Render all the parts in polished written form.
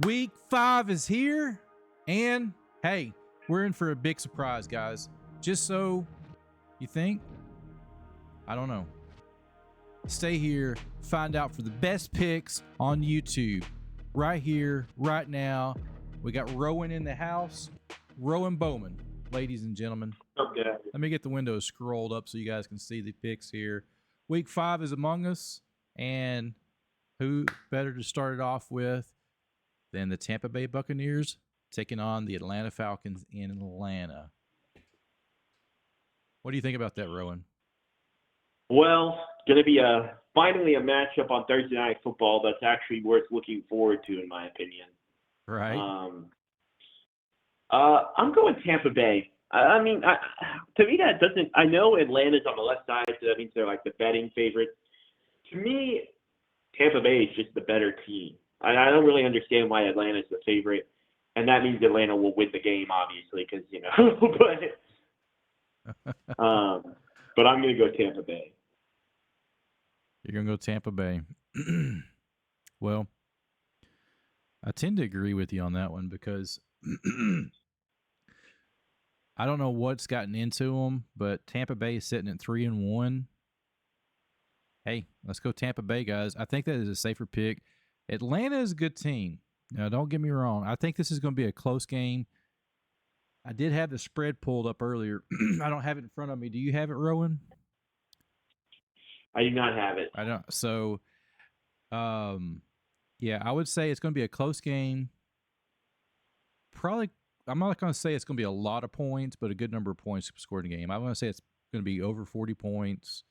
Week 5 is here, and hey, we're in for a big surprise, guys. Just so you think, I don't know. Stay here, find out for the best picks on YouTube. Right here, right now. We got Rowan in the house. Rowan Bowman, ladies and gentlemen. Okay. Let me get the windows scrolled up so you guys can see the picks here. Week 5 is among us, and who better to start it off with than the Tampa Bay Buccaneers taking on the Atlanta Falcons in Atlanta. What do you think about that, Rowan? Well, going to be finally a matchup on Thursday Night Football that's actually worth looking forward to, in my opinion. Right. I'm going Tampa Bay. To me, that doesn't. I know Atlanta's on the left side, so that means they're like the betting favorite. To me, Tampa Bay is just the better team. I don't really understand why Atlanta's the favorite, and that means Atlanta will win the game, obviously, because but I'm going to go Tampa Bay. You're going to go Tampa Bay. Well, I tend to agree with you on that one because I don't know what's gotten into them, but Tampa Bay is sitting at 3-1. Hey, let's go Tampa Bay, guys. I think that is a safer pick. Atlanta is a good team. Now, don't get me wrong. I think this is going to be a close game. I did have the spread pulled up earlier. I don't have it in front of me. Do you have it, Rowan? I do not have it. I don't. So, yeah, I would say it's going to be a close game. Probably, I'm not going to say it's going to be a lot of points, but a good number of points scored in the game. I'm going to say it's going to be over 40 points.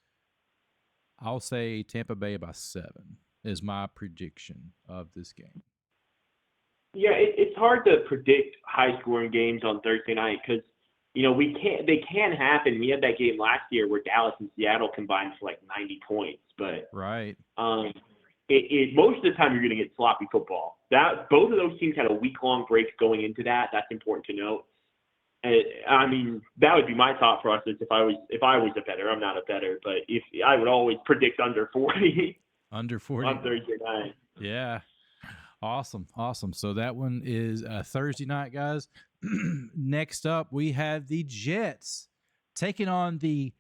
I'll say Tampa Bay by 7 is my prediction of this game. Yeah, it's hard to predict high-scoring games on Thursday night because, they can happen. We had that game last year where Dallas and Seattle combined for like 90 points. But right, most of the time you're going to get sloppy football. Both of those teams had a week-long break going into that. That's important to note. That would be my thought process if I was a bettor. I'm not a bettor, but if I would always predict under 40. Under 40 on Thursday night. Yeah. Awesome. So that one is Thursday night, guys. Next up, we have the Jets taking on the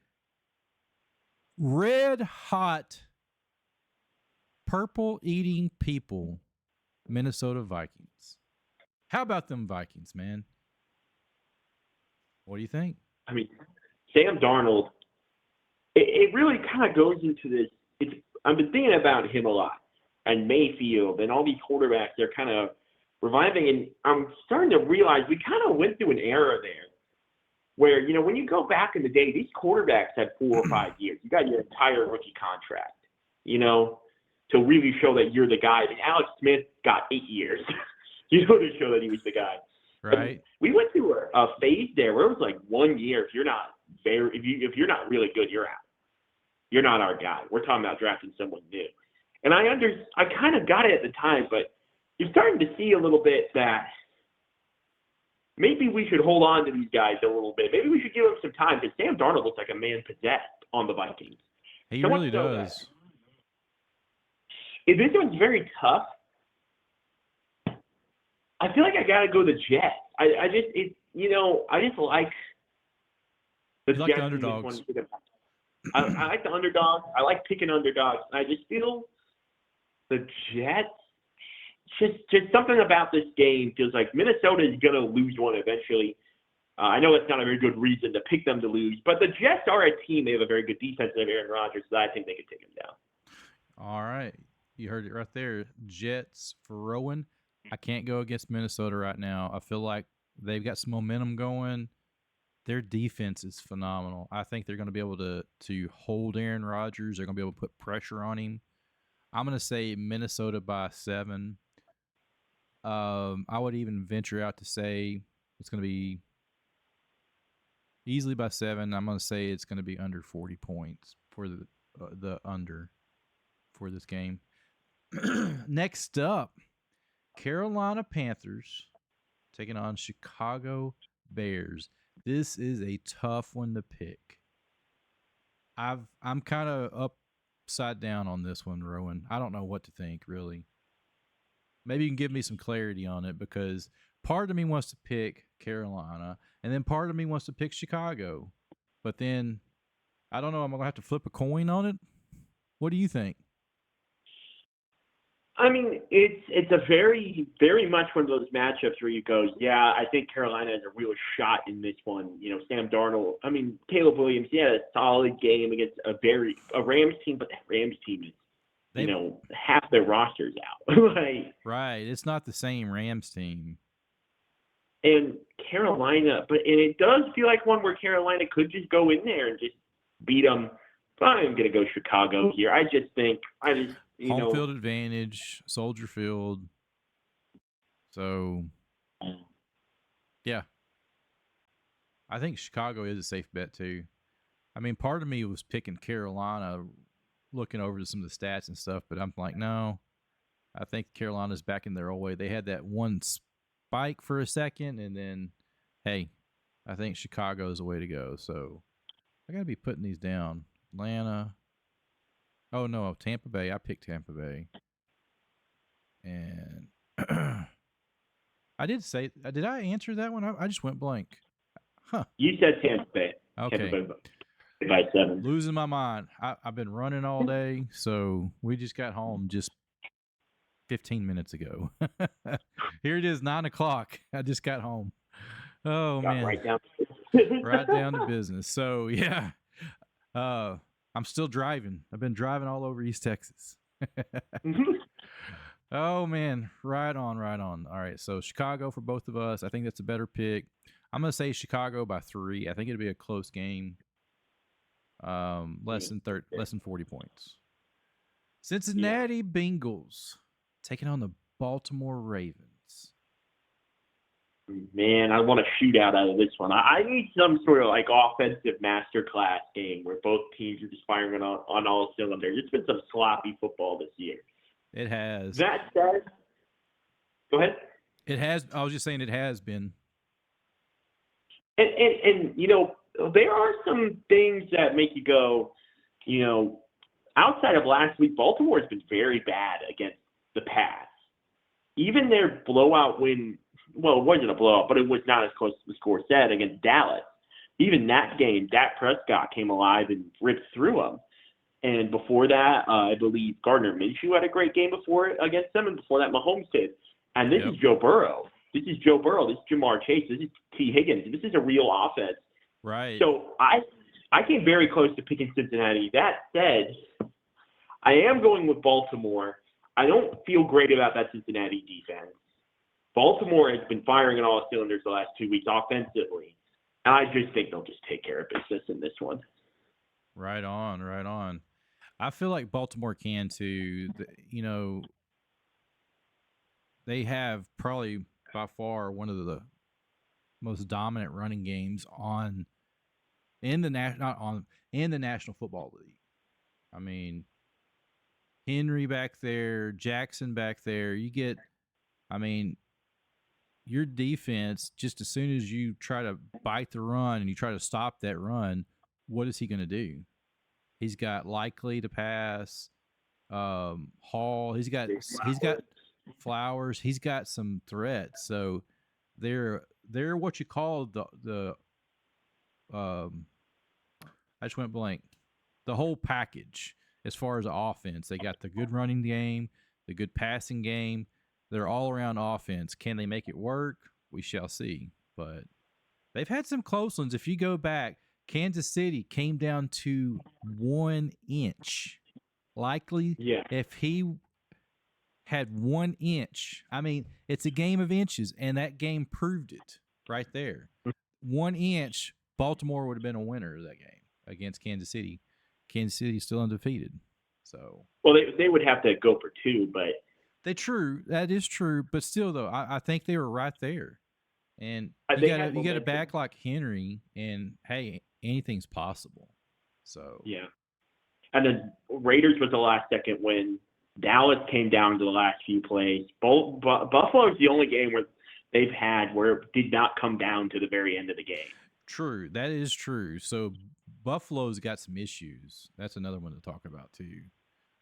red-hot, purple-eating people, Minnesota Vikings. How about them Vikings, man? What do you think? Sam Darnold, it really kind of goes into this. I've been thinking about him a lot, and Mayfield, and all these quarterbacks, they're kind of reviving, and I'm starting to realize we kind of went through an era there where, when you go back in the day, these quarterbacks had 4 or 5 years. You got your entire rookie contract, to really show that you're the guy. Alex Smith got 8 years, to show that he was the guy. Right. And we went through a phase there where it was like 1 year. If you're not really good, you're out. You're not our guy. We're talking about drafting someone new. And I kind of got it at the time, but you're starting to see a little bit that maybe we should hold on to these guys a little bit. Maybe we should give them some time because Sam Darnold looks like a man possessed on the Vikings. He really does. If this one's very tough, I feel like I got to go the Jets. I just like the Jets. The underdogs. I like the underdogs. I like picking underdogs. I just feel the Jets, just something about this game feels like Minnesota is going to lose one eventually. I know it's not a very good reason to pick them to lose, but the Jets are a team. They have a very good defense. They have Aaron Rodgers, so I think they could take them down. All right. You heard it right there. Jets for Rowan. I can't go against Minnesota right now. I feel like they've got some momentum going. Their defense is phenomenal. I think they're going to be able to hold Aaron Rodgers. They're going to be able to put pressure on him. I'm going to say Minnesota by 7. I would even venture out to say it's going to be easily by 7. I'm going to say it's going to be under 40 points for the under for this game. Next up, Carolina Panthers taking on Chicago Bears. This is a tough one to pick. I'm kind of upside down on this one, Rowan. I don't know what to think, really. maybe you can give me some clarity on it, because part of me wants to pick Carolina, and then part of me wants to pick Chicago. But then I don't know. I'm gonna have to flip a coin on it. What do you think? I mean, it's a very, very much one of those matchups where you go, yeah, I think Carolina has a real shot in this one. You know, Sam Darnold. I mean, Caleb Williams. He had a solid game against a Rams team, but that Rams team is, They half their rosters out. Like, right. It's not the same Rams team. and Carolina, and it does feel like one where Carolina could just go in there and just beat them. But I'm gonna go Chicago here. I just think Home field advantage, Soldier Field. So yeah, I think Chicago is a safe bet too. I mean, part of me was picking Carolina, looking over some of the stats and stuff, but I'm like, no, I think Carolina's back in their old way. They had that one spike for a second, and then, hey, I think Chicago is the way to go. So I got to be putting these down. Atlanta. Oh, no, Tampa Bay. I picked Tampa Bay. And I did say, did I answer that one? I just went blank. Huh. You said Tampa Bay. Okay. Tampa Bay by 7. Losing my mind. I've been running all day, so we just got home just 15 minutes ago. Here it is, 9:00. I just got home. Oh, man. Right down. Right down to business. So, yeah. I'm still driving. I've been driving all over East Texas. Oh, man. Right on, right on. All right. So, Chicago for both of us. I think that's a better pick. I'm going to say Chicago by 3. I think it'll be a close game. Less than 40 points. Cincinnati Bengals taking on the Baltimore Ravens. Man, I want a shootout out of this one. I need some sort of like offensive masterclass game where both teams are just firing on all cylinders. It's been some sloppy football this year. It has. That said, go ahead. It has. I was just saying it has been. And there are some things that make you go, outside of last week, Baltimore has been very bad against the pass. Even their blowout win, well, it wasn't a blowout, but it was not as close as the score said against Dallas. Even that game, Dak Prescott came alive and ripped through them. And before that, I believe Gardner Minshew had a great game against them, and before that, Mahomes did. And this is Joe Burrow. This is Joe Burrow. This is Jamar Chase. This is T. Higgins. This is a real offense. Right. So I came very close to picking Cincinnati. That said, I am going with Baltimore. I don't feel great about that Cincinnati defense. Baltimore has been firing on all cylinders the last 2 weeks offensively. And I just think they'll just take care of business in this one. Right on, right on. I feel like Baltimore can too. They have probably by far one of the most dominant running games in the National Football League. I mean, Henry back there, Jackson back there. Your defense, just as soon as you try to bite the run and you try to stop that run, what is he going to do? He's got Likely to pass, Hall. He's got Flowers. He's got some threats. So they're what you call the I just went blank. The whole package as far as the offense. They got the good running game, the good passing game. They're all around offense. Can they make it work? We shall see. But they've had some close ones. If you go back, Kansas City came down to 1 inch. Likely, if he had 1 inch, it's a game of inches, and that game proved it right there. 1 inch, Baltimore would have been a winner of that game against Kansas City. Kansas City is still undefeated. So, well, they would have to go for 2, but that is true. But still, though, I think they were right there. And you got a back like Henry, and hey, anything's possible. So yeah. And then Raiders was the last second win. Dallas came down to the last few plays. Buffalo is the only game where they've had where it did not come down to the very end of the game. True, that is true. So Buffalo's got some issues. That's another one to talk about too.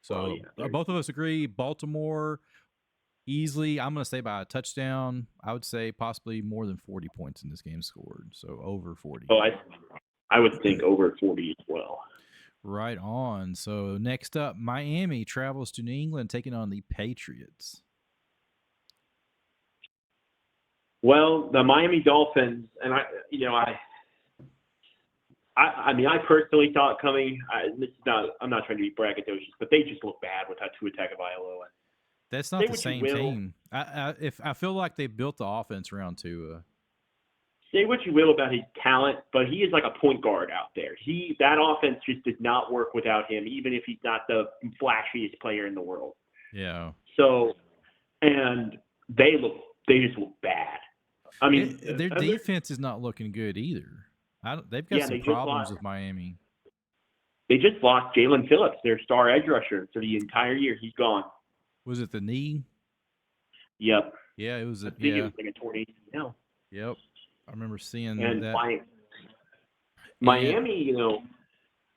So both of us agree. Baltimore, easily, I'm going to say by a touchdown. I would say possibly more than 40 points in this game scored. So over 40. Oh, I would think over 40 as well. Right on. So next up, Miami travels to New England taking on the Patriots. Well, the Miami Dolphins, and I mean, I personally saw it coming. I'm not trying to be braggadocious, but they just look bad without Tua Tagovailoa. That's not the same team. I feel like they built the offense around Tua. Say what you will about his talent, but he is like a point guard out there. That offense just does not work without him, even if he's not the flashiest player in the world. Yeah. So, and they just look bad. I mean, their defense is not looking good either. They've got some problems with Miami. They just lost Jalen Phillips, their star edge rusher, for the entire year. He's gone. Was it the knee? Yep. Yeah, it was. I think it was like a torn ACL. Yep, I remember seeing that. Miami,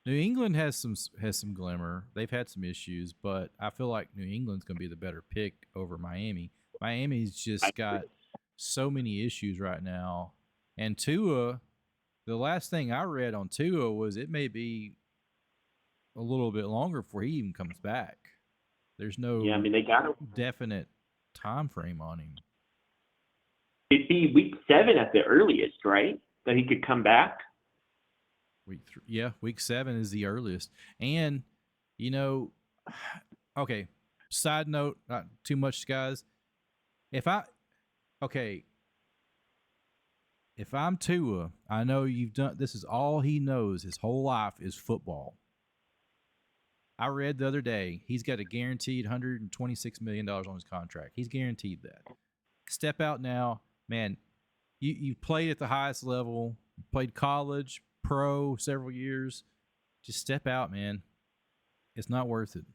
New England has some glimmer. They've had some issues, but I feel like New England's going to be the better pick over Miami. Miami's just got so many issues right now, and Tua. The last thing I read on Tua was it may be a little bit longer before he even comes back. There's no they got definite time frame on him. It'd be week 7 at the earliest, right? That he could come back. Week 7 is the earliest. And, okay, side note, not too much, guys. If I'm Tua, I know this is all he knows his whole life is football. I read the other day he's got a guaranteed $126 million on his contract. He's guaranteed that. Step out now, man. You played at the highest level, played college, pro several years. Just step out, man. It's not worth it.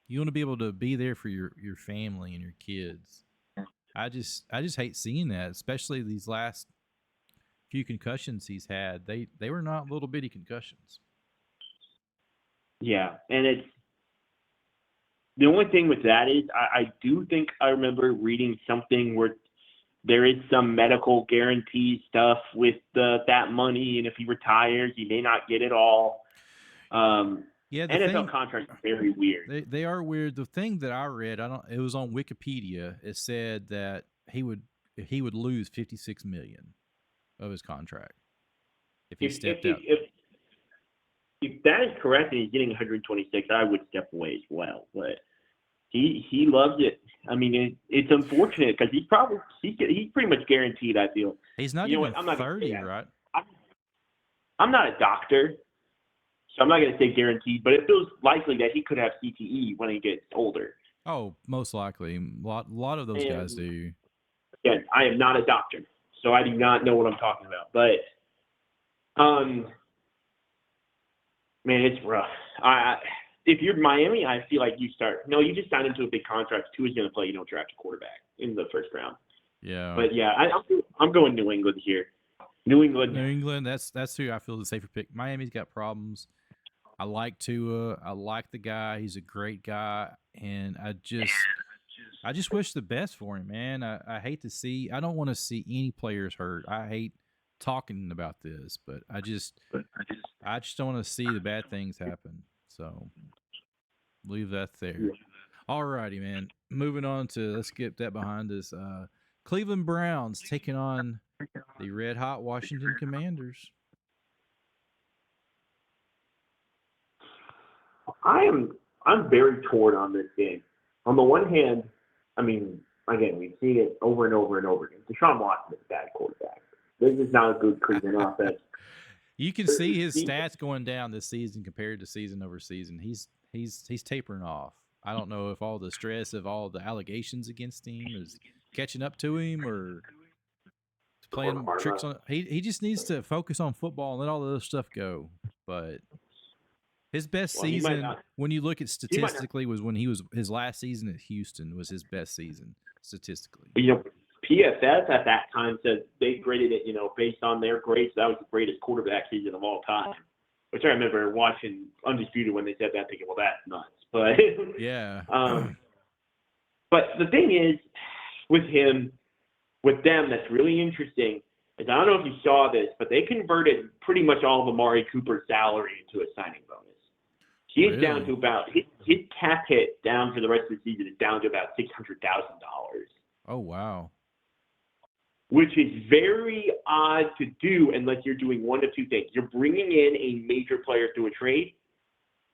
You want to be able to be there for your family and your kids. I just hate seeing that, especially these last few concussions he's had. They were not little bitty concussions. Yeah, and it's the only thing with that is I do think I remember reading something where there is some medical guarantee stuff with that money, and if he retires, he may not get it all. NFL contracts are very weird. They are weird. The thing that I read, it was on Wikipedia. It said that he would lose $56 million of his contract if he stepped out. If that is correct and he's getting 126, I would step away as well. But he loves it. I mean, it's unfortunate because he's pretty much guaranteed. I feel he's not even 30, right? I'm not a doctor, so I'm not going to say guaranteed, but it feels likely that he could have CTE when he gets older. Oh, most likely. A lot of those guys do. Again, I am not a doctor, so I do not know what I'm talking about. But, man, it's rough. If you're Miami, I feel like you just signed into a big contract. Tua's going to play. You don't draft a quarterback in the first round. Yeah. But, yeah, I'm going New England here. New England. That's who I feel the safer pick. Miami's got problems. I like Tua. I like the guy. He's a great guy, and I just wish the best for him, man. I hate to see. I don't want to see any players hurt. I hate talking about this, but I just don't want to see the bad things happen. So leave that there. All righty, man. Moving on let's get that behind us. Cleveland Browns taking on the red hot Washington Commanders. I'm very torn on this game. On the one hand, I mean, again, we've seen it over and over and over again. Deshaun Watson is a bad quarterback. This is not a good Cleveland offense. You can see his stats going down this season compared to season over season. He's tapering off. I don't know if all the stress of all the allegations against him is catching up to him or playing tricks on. He just needs to focus on football and let all the other stuff go. But his best season, when you look at statistically, was when his last season at Houston was his best season statistically. PFF at that time said they graded it, based on their grades. That was the greatest quarterback season of all time. Which I remember watching Undisputed when they said that, thinking, well, that's nuts. But yeah. But the thing is, with them, that's really interesting is I don't know if you saw this, but they converted pretty much all of Amari Cooper's salary into a signing bonus. He is down to about his cap hit down for the rest of the season is down to about $600,000. Oh wow. Which is very odd to do unless you're doing one of two things. You're bringing in a major player through a trade,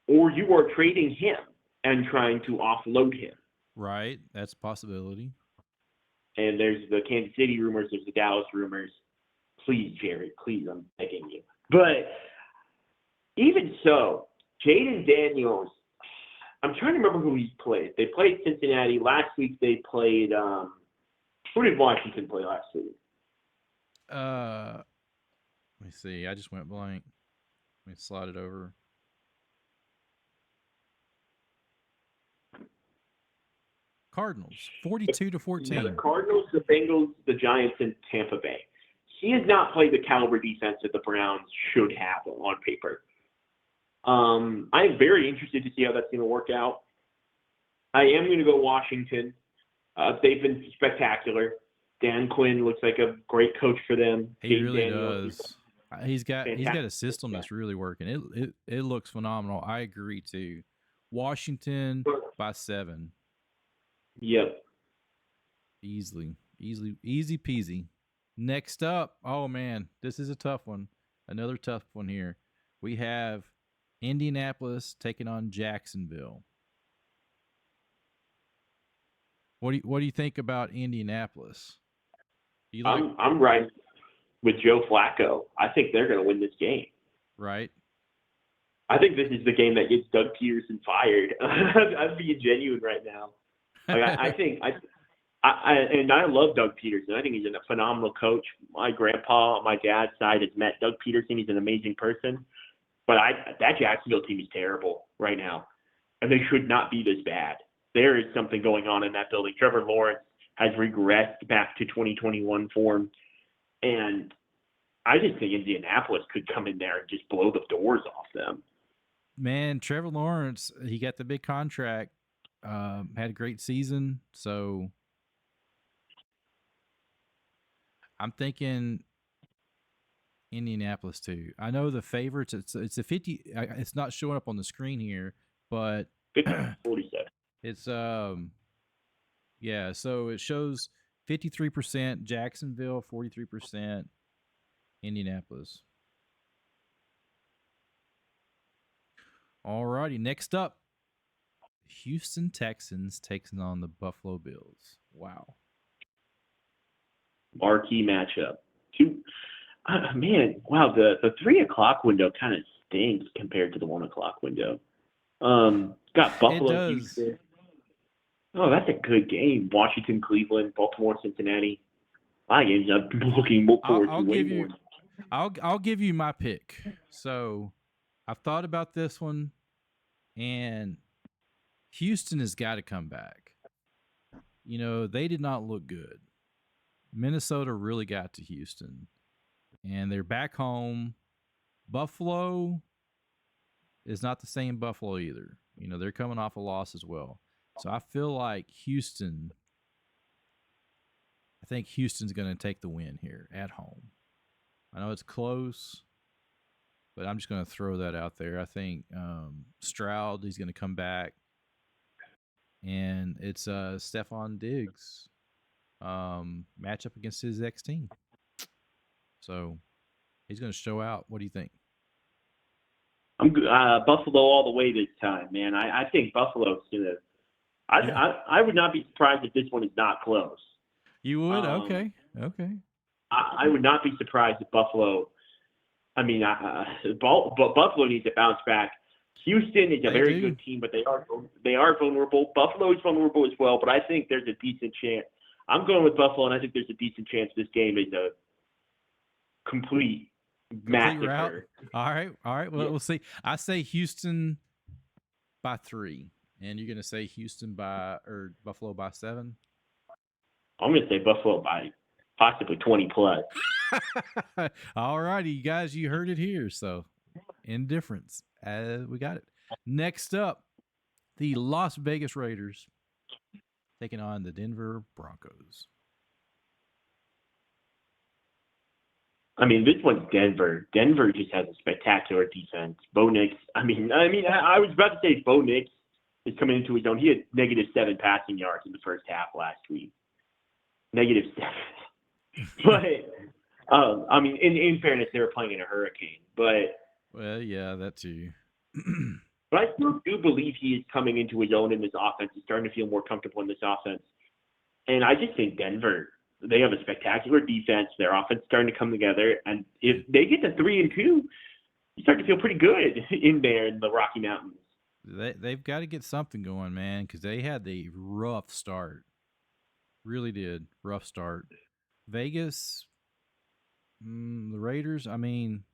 or you are trading him and trying to offload him. Right, that's a possibility. And there's the Kansas City rumors, there's the Dallas rumors. Please, Jared, please, I'm begging you. But even so, Jaden Daniels, I'm trying to remember who he played. They played Cincinnati. Last week they played who did Washington play last week? Let me see. I just went blank. Let me slide it over. Cardinals, 42-14. Yeah, the Cardinals, the Bengals, the Giants, and Tampa Bay. He has not played the caliber defense that the Browns should have on paper. I'm very interested to see how that's going to work out. I am going to go Washington. They've been spectacular. Dan Quinn looks like a great coach for them. He really does. He's got a system that's really working. It looks phenomenal. I agree too. Washington by 7. Yep. Easy peasy. Next up, oh man, this is a tough one. Another tough one here. We have Indianapolis taking on Jacksonville. What do you think about Indianapolis? I'm right with Joe Flacco. I think they're going to win this game. Right. I think this is the game that gets Doug Peterson fired. I'm being genuine right now. Like, I love Doug Peterson. I think he's a phenomenal coach. My grandpa on my dad's side has met Doug Peterson. He's an amazing person. But that Jacksonville team is terrible right now, and they should not be this bad. There is something going on in that building. Trevor Lawrence has regressed back to 2021 form, and I just think Indianapolis could come in there and just blow the doors off them. Man, Trevor Lawrence, he got the big contract, had a great season, so I'm thinking Indianapolis too. I know the favorites. It's a 50. It's not showing up on the screen here, but 47. It's yeah. So it shows 53% Jacksonville, 43% Indianapolis. Alrighty, next up, Houston Texans taking on the Buffalo Bills. Wow. Marquee matchup. Wow, the 3 o'clock window kind of stinks compared to the 1 o'clock window. Got Buffalo, Houston. Oh, that's a good game. Washington, Cleveland, Baltimore, Cincinnati. I end up looking forward to way more. I'll give you my pick. So I've thought about this one, and Houston has got to come back. You know, they did not look good. Minnesota really got to Houston, and they're back home. Buffalo is not the same Buffalo either. You know, they're coming off a loss as well. So I feel like I think Houston's going to take the win here at home. I know it's close, but I'm just going to throw that out there. I think Stroud, he's going to come back. And it's Stephon Diggs matchup against his ex-team. So he's going to show out. What do you think? I'm Buffalo all the way this time, man. I think Buffalo's going to I would not be surprised if this one is not close. You would? Okay. I would not be surprised if Buffalo. I mean, Buffalo needs to bounce back. Houston is a very good team, but they are vulnerable. Buffalo is vulnerable as well, but I think there's a decent chance. I'm going with Buffalo, and I think there's a decent chance this game is a complete massacre. All right. Well, we'll see. I say Houston by 3, and you're going to say Buffalo by 7. I'm going to say Buffalo by possibly 20 plus. All righty, you guys, you heard it here. So, indifference. We got it. Next up, the Las Vegas Raiders taking on the Denver Broncos. I mean, this one's Denver. Denver just has a spectacular defense. Bo Nix. I was about to say Bo Nix is coming into his own. He had -7 passing yards in the first half last week. -7. But in fairness, they were playing in a hurricane. But Well, yeah, that too. I still do believe he is coming into his own in this offense. He's starting to feel more comfortable in this offense. And I just think Denver, they have a spectacular defense. Their offense is starting to come together. And if they get to 3-2, you start to feel pretty good in there in the Rocky Mountains. They've got to get something going, man, because they had the rough start. Really did. Rough start. Vegas, the Raiders, I mean,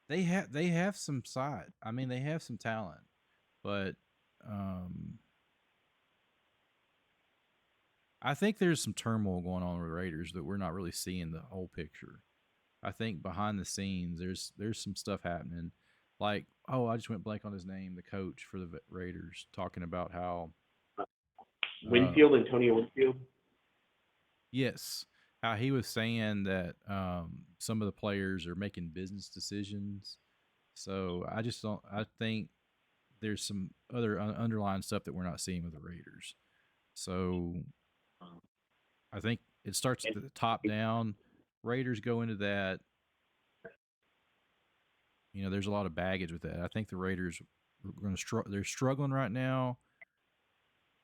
they have some side. I mean, they have some talent, but I think there's some turmoil going on with the Raiders that we're not really seeing the whole picture. I think behind the scenes, there's some stuff happening. Like, I just went blank on his name, the coach for the Raiders, talking about how Antonio Winfield. Yes, how he was saying that some of the players are making business decisions. So I just don't. I think there's some other underlying stuff that we're not seeing with the Raiders. So I think it starts at the top down. Raiders go into that. There's a lot of baggage with that. I think the Raiders are going to they're struggling right now.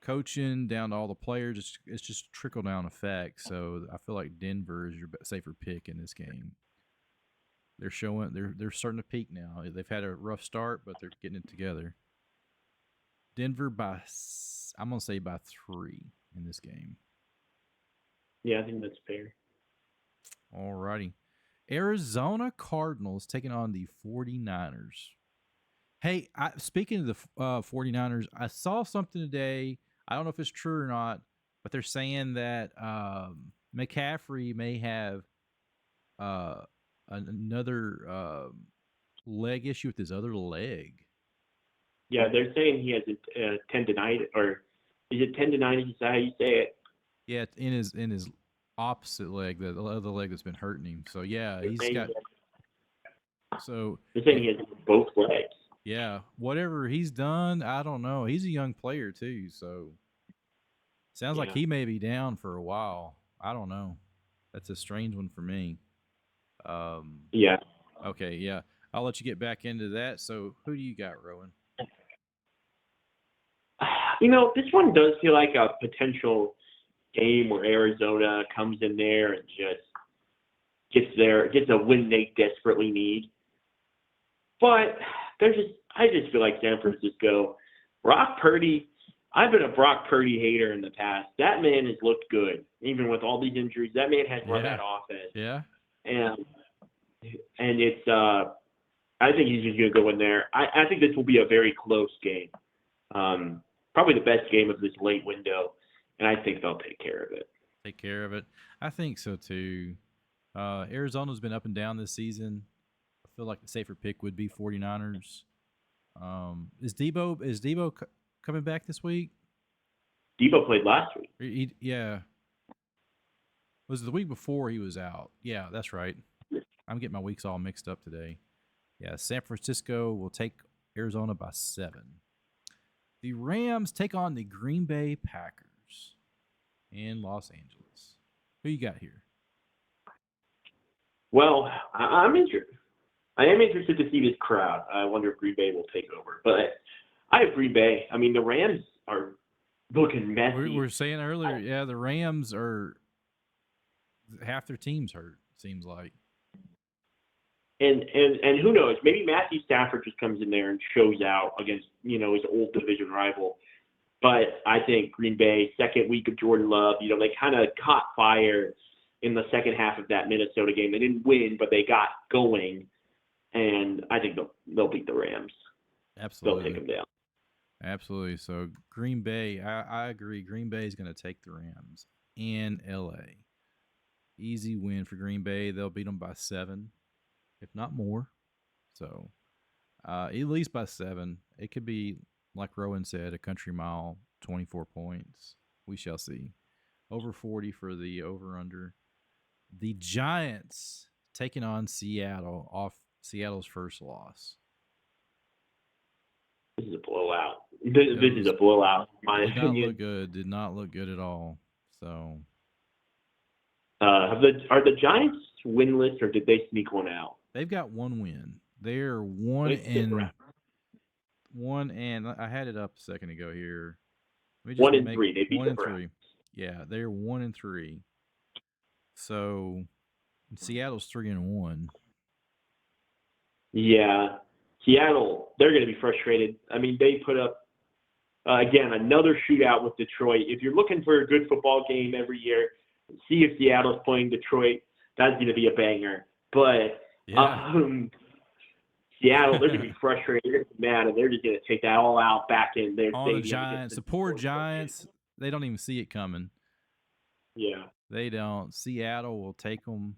Coaching down to all the players, it's just trickle down effect. So I feel like Denver is your safer pick in this game. They're starting to peak now. They've had a rough start, but they're getting it together. Denver I'm gonna say by 3 in this game. Yeah, I think that's fair. Alrighty. Arizona Cardinals taking on the 49ers. Hey, speaking of the 49ers, I saw something today. I don't know if it's true or not, but they're saying that McCaffrey may have another leg issue with his other leg. Yeah, they're saying he has a tendonitis, or is it tendonitis? Is that how you say it? Yeah, in his opposite leg, the other leg that's been hurting him. So yeah, he's got. So they're saying he has both legs. Yeah, whatever he's done, I don't know. He's a young player too, so sounds like he may be down for a while. I don't know. That's a strange one for me. Yeah. Okay, yeah. I'll let you get back into that. So, who do you got, Rowan? This one does feel like a potential game where Arizona comes in there and just gets a win they desperately need. But I just feel like San Francisco, Brock Purdy. I've been a Brock Purdy hater in the past. That man has looked good, even with all these injuries. That man has run that offense. Yeah. And it's I think he's just going to go in there. I think this will be a very close game. Probably the best game of this late window, and I think they'll take care of it. I think so too. Arizona's been up and down this season. I feel like the safer pick would be 49ers. Is Debo coming back this week? Debo played last week. Yeah. Was it the week before he was out? Yeah, that's right. I'm getting my weeks all mixed up today. Yeah, San Francisco will take Arizona by 7. The Rams take on the Green Bay Packers in Los Angeles. Who you got here? Well, I am interested to see this crowd. I wonder if Green Bay will take over. But I have Green Bay. I mean, the Rams are looking messy. We were saying earlier, the Rams are half their team's hurt, seems like. And who knows? Maybe Matthew Stafford just comes in there and shows out against, his old division rival. But I think Green Bay, second week of Jordan Love, they kind of caught fire in the second half of that Minnesota game. They didn't win, but they got going. And I think they'll beat the Rams. Absolutely. They'll take them down. Absolutely. So Green Bay, I agree. Green Bay is going to take the Rams in L.A. Easy win for Green Bay. They'll beat them by 7, if not more. So at least by 7. It could be, like Rowan said, a country mile 24 points. We shall see. Over 40 for the over-under. The Giants taking on Seattle off Seattle's first loss. This is a blowout. This is a blowout, in my opinion. Did not look good. Did not look good at all. So, are the Giants winless, or did they sneak one out? They've got one win. They're one and I had it up a second ago here. 1-3. They beat 1-3. Yeah, they're 1-3. So Seattle's 3-1. Yeah, Seattle. They're going to be frustrated. I mean, they put up again another shootout with Detroit. If you're looking for a good football game every year, see if Seattle's playing Detroit. That's going to be a banger. But Seattle, they're going to be frustrated. They're going to be mad, and they're just going to take that all out back in their stadium. The Giants, the poor Giants, they don't even see it coming. Yeah. They don't. Seattle will take them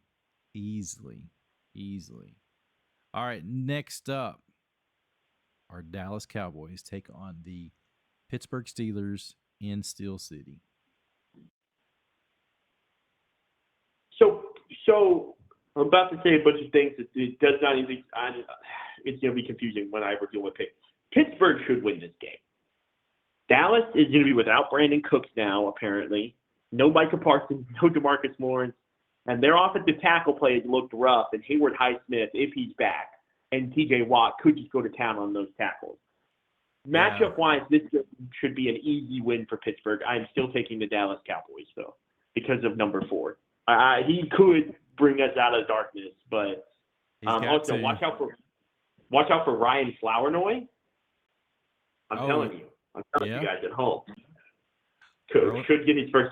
easily. All right, next up, our Dallas Cowboys take on the Pittsburgh Steelers in Steel City. So I'm about to say a bunch of things that it does not even. It's going to be confusing when I reveal what pick. Pittsburgh should win this game. Dallas is going to be without Brandon Cooks now, apparently. No Micah Parsons, no DeMarcus Lawrence. And their offensive tackle plays looked rough. And Hayward Highsmith, if he's back, and TJ Watt could just go to town on those tackles. Matchup-wise, this should be an easy win for Pittsburgh. I'm still taking the Dallas Cowboys, though, because of number 4. He could bring us out of darkness, but also watch out for Ryan Flournoy. I'm telling you guys at home. Should get his first.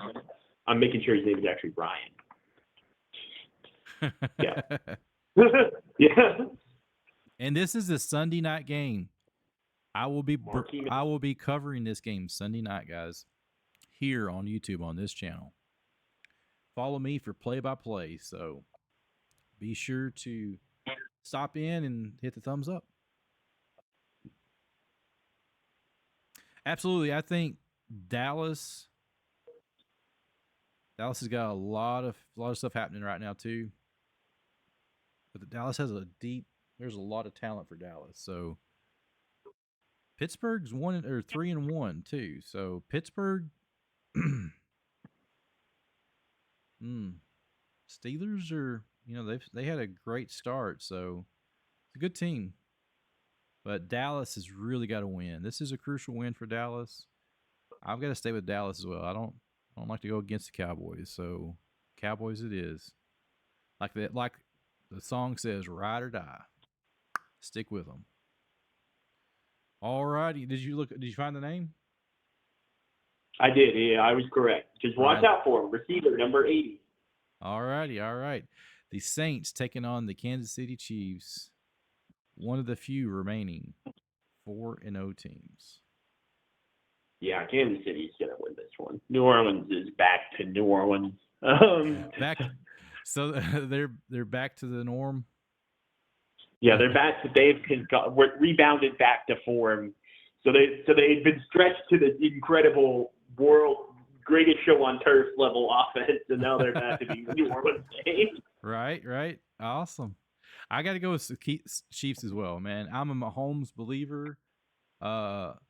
I'm making sure his name is actually Ryan. Yeah. Yeah. And this is a Sunday night game. I will be covering this game Sunday night, guys, here on YouTube on this channel. Follow me for play-by-play, so be sure to stop in and hit the thumbs up. Absolutely, I think Dallas has got a lot of stuff happening right now too. But Dallas has there's a lot of talent for Dallas. So Pittsburgh's 3-1 too. So Pittsburgh Steelers are, they had a great start, so it's a good team. But Dallas has really got to win. This is a crucial win for Dallas. I've got to stay with Dallas as well. I don't like to go against the Cowboys, so Cowboys it is. Like the song says, ride or die. Stick with them. All righty. Did you find the name? I did. Yeah, I was correct. Just watch out for him. Receiver number 80. All righty. All right. The Saints taking on the Kansas City Chiefs. One of the few remaining 4-0 teams. Yeah, Kansas City's going to win this one. New Orleans is back to New Orleans. So they're back to the norm. Yeah, they're back. They've rebounded back to form. So they've been stretched to the incredible world greatest show on turf level offense, and now they're back to being the New Orleans Saints. Right. Awesome. I got to go with the Chiefs as well, man. I'm a Mahomes believer.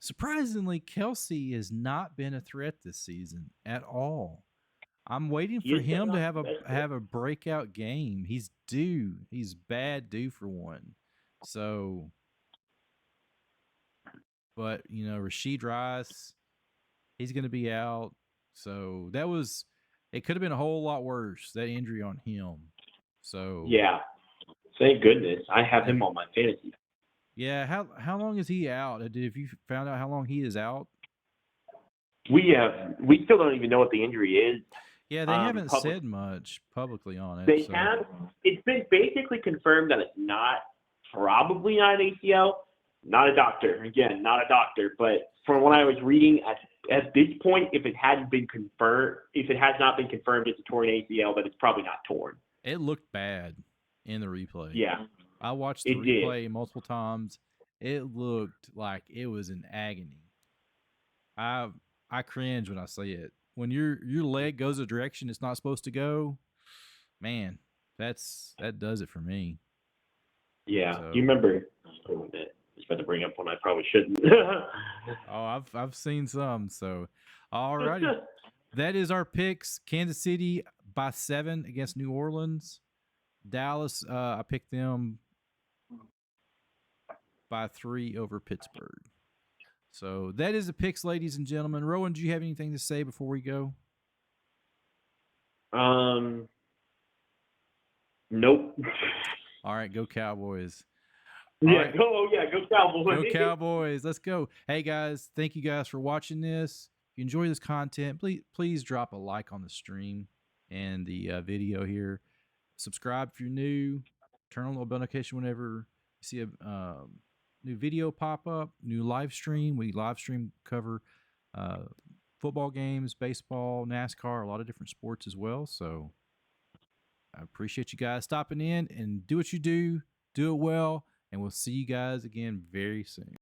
Surprisingly, Kelsey has not been a threat this season at all. I'm waiting for him to have a breakout game. He's due. He's bad due for one. So, but Rashid Rice, he's going to be out. So it could have been a whole lot worse, that injury on him. So yeah, thank goodness I have him on my fantasy. Yeah, how long is he out? Have you found out how long he is out? We still don't even know what the injury is. Yeah, they haven't said much publicly on it. They have. It's been basically confirmed that it's probably not an ACL. Not a doctor. Again, not a doctor. But from what I was reading, at this point, if it has not been confirmed, it's a torn ACL, but it's probably not torn. It looked bad in the replay. Yeah. I watched the replay multiple times. It looked like it was in agony. I cringe when I say it. When your leg goes a direction it's not supposed to go, man, that does it for me. Yeah. So, Do you remember? Oh, I was about to bring up one I probably shouldn't. oh, I've seen some. So, alrighty, that is our picks. Kansas City by 7 against New Orleans. Dallas, I picked them by 3 over Pittsburgh. So that is the picks, ladies and gentlemen. Rowan, do you have anything to say before we go? Nope. All right, go Cowboys. Yeah, right. go Cowboys. Go Cowboys. Let's go. Hey guys, thank you guys for watching this. If you enjoy this content, please drop a like on the stream and the video here. Subscribe if you're new. Turn on the bell notification whenever you see a new video pop up, new live stream. We live stream cover football games, baseball, NASCAR, a lot of different sports as well. So I appreciate you guys stopping in and do what you do it well. And we'll see you guys again very soon.